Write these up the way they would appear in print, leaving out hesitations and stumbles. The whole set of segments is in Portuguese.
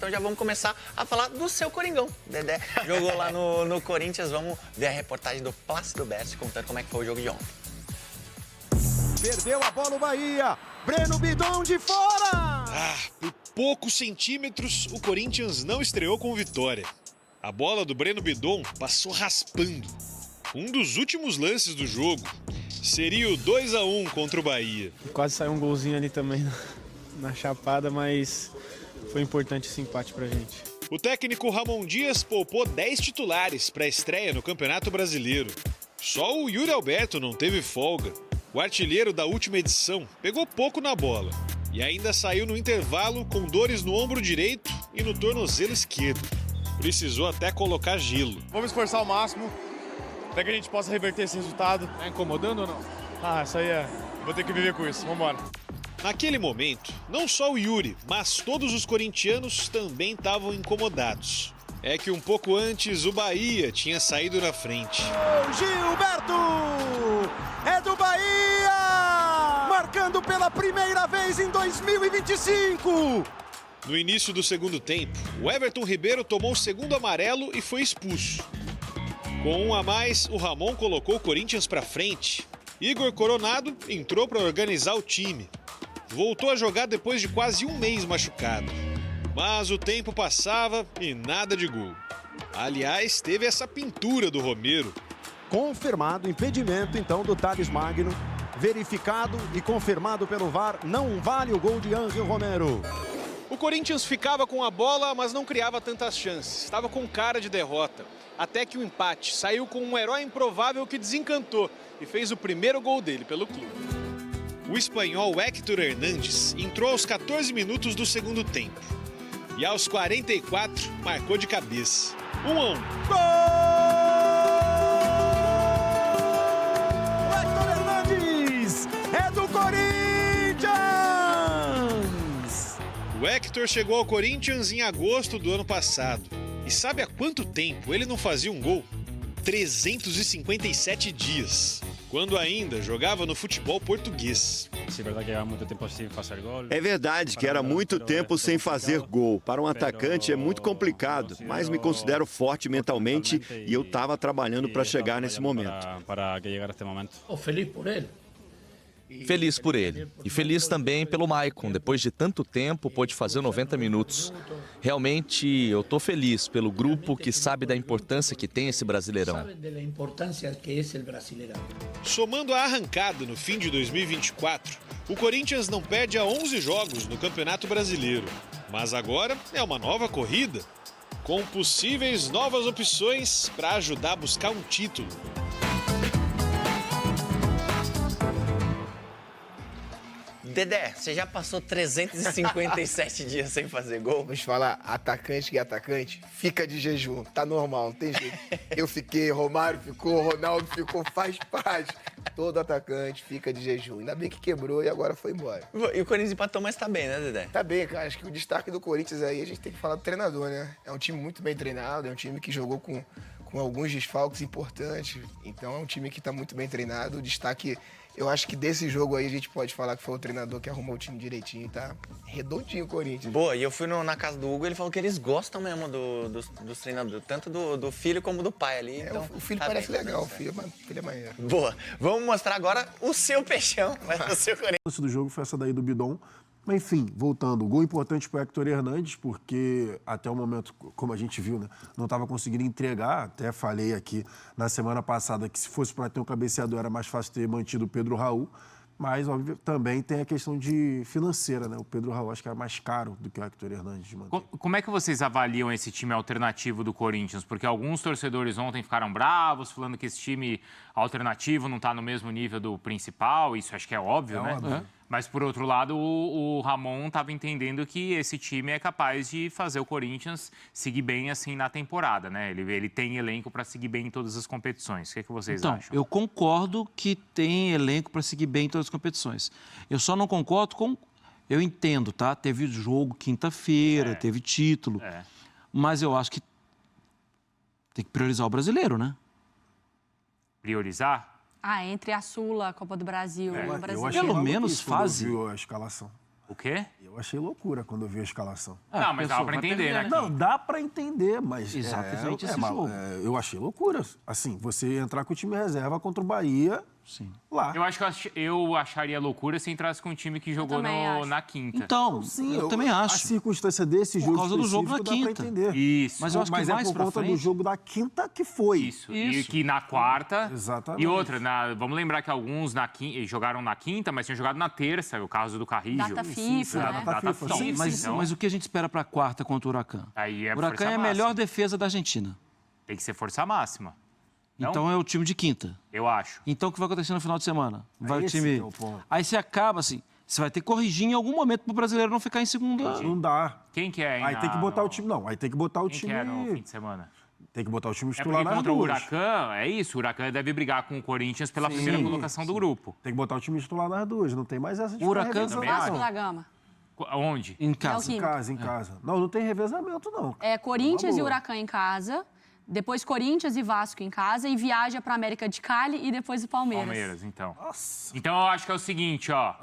Então já vamos começar a falar do seu Coringão. Dedé jogou lá no Corinthians, vamos ver a reportagem do Plácido Berci contando como é que foi o jogo de ontem. Perdeu a bola o Bahia, Breno Bidon de fora! Por poucos centímetros, o Corinthians não estreou com vitória. A bola do Breno Bidon passou raspando. Um dos últimos lances do jogo seria o 2-1 contra o Bahia. Quase saiu um golzinho ali também na chapada, mas foi importante esse empate pra gente. O técnico Ramon Dias poupou 10 titulares para a estreia no Campeonato Brasileiro. Só o Yuri Alberto não teve folga. O artilheiro da última edição pegou pouco na bola e ainda saiu no intervalo com dores no ombro direito e no tornozelo esquerdo. Precisou até colocar gelo. Vamos esforçar ao máximo até que a gente possa reverter esse resultado. Tá incomodando ou não? Isso aí vou ter que viver com isso. Vamos embora. Naquele momento, não só o Yuri, mas todos os corintianos também estavam incomodados. É que um pouco antes o Bahia tinha saído na frente. Gilberto! É do Bahia! Marcando pela primeira vez em 2025! No início do segundo tempo, o Everton Ribeiro tomou o segundo amarelo e foi expulso. Com um a mais, o Ramon colocou o Corinthians para frente. Igor Coronado entrou para organizar o time. Voltou a jogar depois de quase um mês machucado. Mas o tempo passava e nada de gol. Aliás, teve essa pintura do Romero. Confirmado o impedimento, então, do Thales Magno. Verificado e confirmado pelo VAR, não vale o gol de Ângelo Romero. O Corinthians ficava com a bola, mas não criava tantas chances. Estava com cara de derrota. Até que o empate saiu com um herói improvável que desencantou e fez o primeiro gol dele pelo clube. O espanhol Héctor Hernández entrou aos 14 minutos do segundo tempo. E aos 44, marcou de cabeça. 1-1. Gol! Héctor Hernández é do Corinthians! O Héctor chegou ao Corinthians em agosto do ano passado. E sabe há quanto tempo ele não fazia um gol? 357 dias. Quando ainda jogava no futebol português. É verdade que era muito tempo sem fazer gol. Para um atacante é muito complicado, mas me considero forte mentalmente e eu estava trabalhando para chegar nesse momento. Feliz por ele. Feliz por ele. E feliz também pelo Maicon. Depois de tanto tempo, pôde fazer 90 minutos. Realmente, eu estou feliz pelo grupo que sabe da importância que tem esse Brasileirão. Somando a arrancada no fim de 2024, o Corinthians não perde há 11 jogos no Campeonato Brasileiro. Mas agora é uma nova corrida, com possíveis novas opções para ajudar a buscar um título. Dedé, você já passou 357 dias sem fazer gol? Vamos falar, atacante que é atacante, fica de jejum, tá normal, não tem jeito. Eu fiquei, Romário ficou, Ronaldo ficou, faz parte. Todo atacante fica de jejum. Ainda bem que quebrou e agora foi embora. E o Corinthians empatou, mas tá bem, né, Dedé? Tá bem, cara. Acho que o destaque do Corinthians aí, a gente tem que falar do treinador, né? É um time muito bem treinado, é um time que jogou com alguns desfalques importantes. Então é um time que tá muito bem treinado. O destaque, eu acho que desse jogo aí a gente pode falar que foi o treinador que arrumou o time direitinho, tá? Redondinho o Corinthians. Boa, e eu fui na casa do Hugo, ele falou que eles gostam mesmo dos treinadores, tanto do filho como do pai ali. Então, o filho tá parece bem, legal, o filho é maneiro. Boa, vamos mostrar agora o seu peixão, o seu Corinthians. O lance do jogo foi essa daí do Bidon. Mas, enfim, voltando, gol importante para o Héctor Hernández, porque até o momento, como a gente viu, né, não estava conseguindo entregar. Até falei aqui na semana passada que se fosse para ter um cabeceador era mais fácil ter mantido o Pedro Raul. Mas, óbvio, também tem a questão de financeira, né? O Pedro Raul acho que era mais caro do que o Héctor Hernández de manter. Como é que vocês avaliam esse time alternativo do Corinthians? Porque alguns torcedores ontem ficaram bravos, falando que esse time alternativo não está no mesmo nível do principal. Isso acho que é óbvio, né? Óbvio. Mas, por outro lado, o Ramon estava entendendo que esse time é capaz de fazer o Corinthians seguir bem assim na temporada, né? Ele tem elenco para seguir bem em todas as competições. O que é que vocês acham? Eu concordo que tem elenco para seguir bem em todas as competições. Eu só não concordo com... Eu entendo, tá? Teve jogo quinta-feira, teve título. Mas eu acho que tem que priorizar o brasileiro, né? Priorizar? Entre a Sula, a Copa do Brasil, o Brasil. Eu achei Pelo menos quando fase. eu vi a escalação. O quê? Eu achei loucura quando eu vi a escalação. Não, mas dá pra entender, né? Não, dá pra entender, mas... Exatamente esse jogo. Eu achei loucura. Assim, você entrar com o time reserva contra o Bahia... Sim. Lá. Eu acharia loucura se entrasse com um time que jogou na quinta. Então, eu também acho. A circunstância desse jogo por causa do jogo na quinta. Dá pra entender. Isso. Mas eu acho que mais é por conta do jogo da quinta que foi. Isso. E que na quarta... Exatamente. E outra, vamos lembrar que alguns jogaram na quinta, mas tinham jogado na terça, o caso do Carrijo. Data FIFA, né? Data FIFA. Mas o que a gente espera pra quarta contra o Huracan? Aí O Huracan é a melhor defesa da Argentina. Tem que ser força máxima. Não? Então é o time de quinta. Eu acho. Então o que vai acontecer no final de semana? Vai o time. É o ponto. Aí você acaba assim. Você vai ter que corrigir em algum momento pro brasileiro não ficar em segunda. Não dá. Quem que é? Aí tem que botar o time. Não, aí tem que botar o time. Quem que é no fim de semana? Tem que botar o time titular nas contra o duas. Huracan, é isso. O Huracan deve brigar com o Corinthians pela primeira colocação do grupo. Tem que botar o time titular nas duas. Não tem mais essa de O Huracan Vasco da Gama. Onde? Em casa. Em casa. Não tem revezamento, não. É Corinthians e Huracan em casa. Depois Corinthians e Vasco em casa e viaja para América de Cali e depois o Palmeiras. Então. Nossa. Então eu acho que é o seguinte, ó.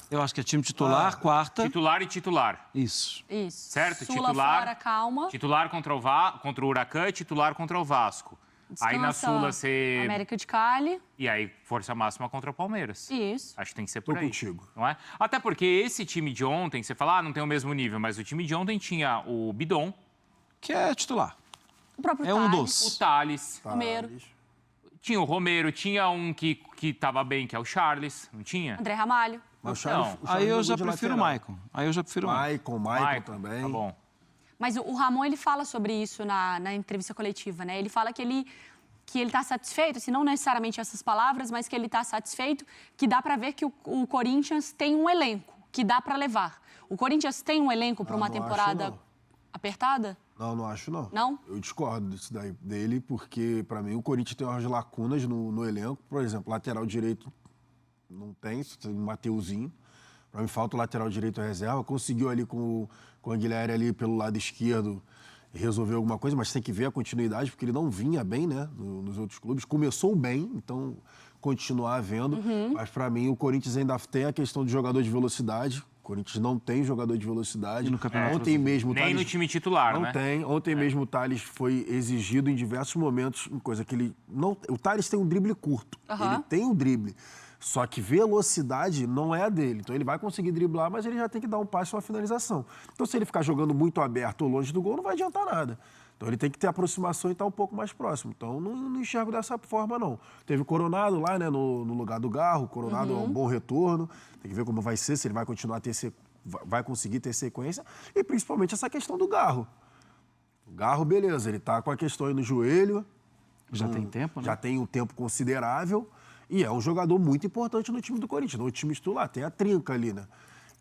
Eu acho que é time titular, quarta. Titular e titular. Isso. Certo? Sula titular. fora, calma. Titular contra o Huracan e titular contra o Vasco. Descansa aí na Sula você... América de Cali. E aí força máxima contra o Palmeiras. Isso. Acho que tem que ser por aí. Contigo. Não é? Até porque esse time de ontem, você fala, não tem o mesmo nível, mas o time de ontem tinha o Bidon. Que é titular. O próprio É um dos. O Thales. Romero. Tinha o Romero, tinha um que tava bem, que é o Charles, não tinha? André Ramalho. Mas o Charles Aí eu já jogou de prefiro o lateral. Maicon. Maicon também. Tá bom. Mas o Ramon, ele fala sobre isso na entrevista coletiva, né? Ele fala que ele está satisfeito, assim, não necessariamente essas palavras, mas que ele está satisfeito, que dá para ver que o Corinthians tem um elenco que dá para levar. O Corinthians tem um elenco para uma temporada apertada? Não acho, não. Não? Eu discordo disso dele, porque, para mim, o Corinthians tem umas lacunas no elenco. Por exemplo, lateral direito não tem, tem o Mateuzinho. Para mim, falta o lateral direito reserva. Conseguiu ali com o Aguilera ali pelo lado esquerdo resolver alguma coisa, mas tem que ver a continuidade, porque ele não vinha bem, né, nos outros clubes. Começou bem, então continuar vendo. Mas, para mim, o Corinthians ainda tem a questão de jogador de velocidade. O Corinthians não tem jogador de velocidade. E no campeonato Ontem mesmo, nem no time titular, não né? tem. Ontem mesmo o Thales foi exigido em diversos momentos, em coisa que ele não. O Thales tem um drible curto. Ele tem um drible. Só que velocidade não é a dele. Então ele vai conseguir driblar, mas ele já tem que dar um passe ou uma finalização. Então se ele ficar jogando muito aberto ou longe do gol, não vai adiantar nada. Então ele tem que ter aproximação e estar um pouco mais próximo. Então não enxergo dessa forma, não. Teve o Coronado lá, né, no lugar do Garro. O Coronado é um bom retorno. Tem que ver como vai ser, se ele vai continuar a ter vai conseguir ter sequência. E principalmente essa questão do Garro. O Garro, beleza, ele tá com a questão aí no joelho. Já tem tempo, né? Já tem um tempo considerável. E é um jogador muito importante no time do Corinthians. No time titular, tem a trinca ali, né?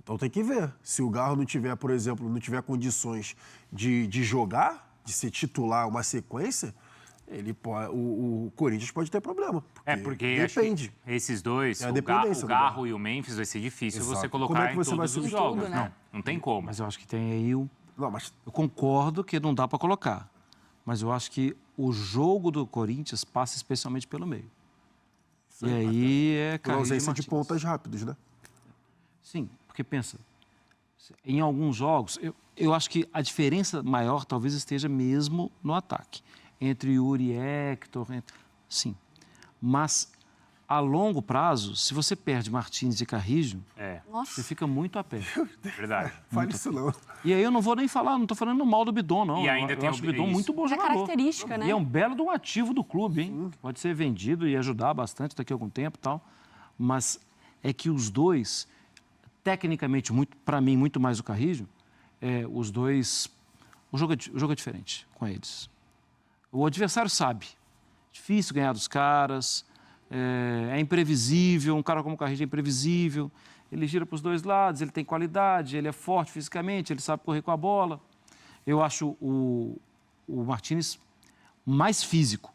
Então tem que ver. Se o Garro não tiver, por exemplo, não tiver condições de jogar, de ser titular uma sequência, o Corinthians pode ter problema. Porque depende. Esses dois, o Garro e o Memphis, vai ser difícil você colocar em todos os jogos. Né? Não tem como. Mas eu acho que tem aí Não, mas Eu concordo que não dá para colocar. Mas eu acho que o jogo do Corinthians passa especialmente pelo meio. E aí é por ausência de pontas rápidos, né? Sim, porque pensa, em alguns jogos, eu acho que a diferença maior talvez esteja mesmo no ataque. Entre Yuri e Hector, sim. Mas, a longo prazo, se você perde Martins e Carrijo, você fica muito a pé. Verdade. Fale isso não. E aí eu não vou nem falar, não estou falando mal do Bidon, não. E ainda eu acho o Bidon muito bom jogador. É característica, né? E é um belo de um ativo do clube, hein? Pode ser vendido e ajudar bastante daqui a algum tempo e tal. Mas é que os dois, tecnicamente, para mim, muito mais o Carrijo, os dois... O jogo é diferente com eles. O adversário sabe. Difícil ganhar dos caras, é imprevisível, um cara como o Carrijo é imprevisível, ele gira para os dois lados, ele tem qualidade, ele é forte fisicamente, ele sabe correr com a bola. Eu acho o Martínez mais físico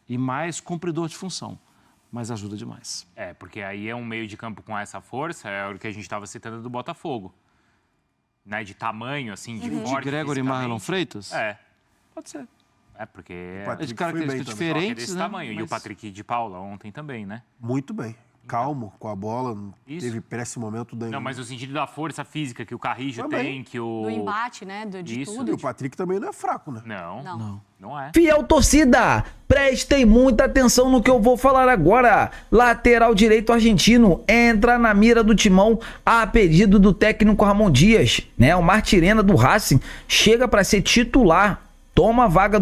e mais cumpridor de função, mas ajuda demais. Porque aí é um meio de campo com essa força, é o que a gente estava citando do Botafogo. Né, de tamanho, assim, de forte. De Gregory e Marlon Freitas? Pode ser. Porque é de características diferentes, desse né? tamanho. E o Patrick de Paula ontem também, né? Muito bem. calmo com a bola, teve péssimo momento. Não, mas o sentido da força física que o Carrillo tem, que o... Do embate, né? De tudo. E o Patrick também não é fraco, né? Não é. Fiel torcida, prestem muita atenção no que eu vou falar agora. Lateral direito argentino entra na mira do Timão a pedido do técnico Ramon Dias, né? O Martirena do Racing chega para ser titular. Toma a vaga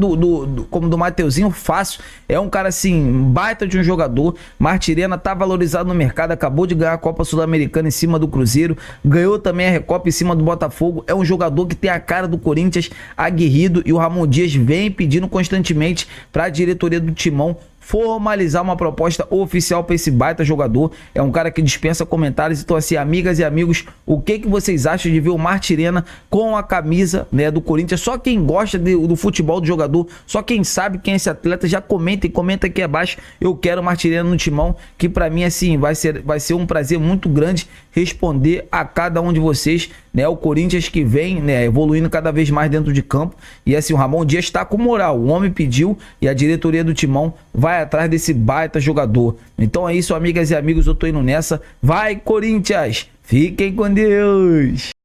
como do Mateuzinho fácil. É um cara assim, baita de um jogador. Martirena tá valorizado no mercado. Acabou de ganhar a Copa Sul-Americana em cima do Cruzeiro. Ganhou também a Recopa em cima do Botafogo. É um jogador que tem a cara do Corinthians, aguerrido. E o Ramon Dias vem pedindo constantemente para a diretoria do Timão formalizar uma proposta oficial para esse baita jogador. É um cara que dispensa comentários. Então assim, amigas e amigos, o que vocês acham de ver o Martirena com a camisa, né, do Corinthians? Só quem gosta do futebol do jogador, só quem sabe quem é esse atleta, já comenta aqui abaixo. Eu quero o Martirena no Timão, que para mim assim vai ser um prazer muito grande responder a cada um de vocês, né? O Corinthians que vem, né, evoluindo cada vez mais dentro de campo. E assim, o Ramon Dias está com moral. O homem pediu e a diretoria do Timão vai atrás desse baita jogador. Então é isso, amigas e amigos, eu tô indo nessa. Vai, Corinthians! Fiquem com Deus!